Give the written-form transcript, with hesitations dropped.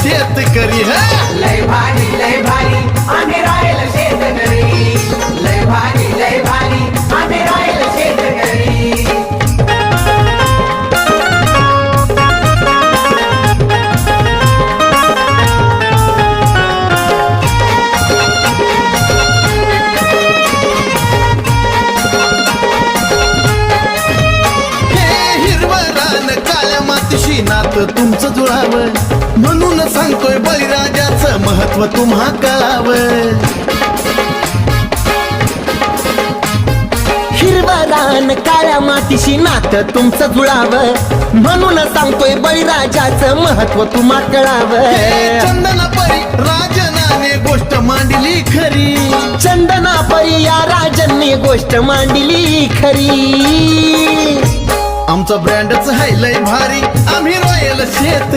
शेतकरी लय भारी आम्ही रॉयल शेतकरी लय भारी आम्ही रॉयल शेतकरी मातीशी नातं तुमचं जुळावं म्हणून सांगतोय बळीराजाचं महत्व तुम्हा कळावं हिरवं रान काळ्या मातीशी नातं तुमचं जुळावं म्हणून सांगतोय बळीराजाचं महत्व तुम्हा कळावं चंदनापरी राजनाने गोष्ट मांडली खरी चंदनापरी या राजांनी गोष्ट मांडली खरी आमचा ब्रँडच आहे लय भारी आम्ही रॉयल शेत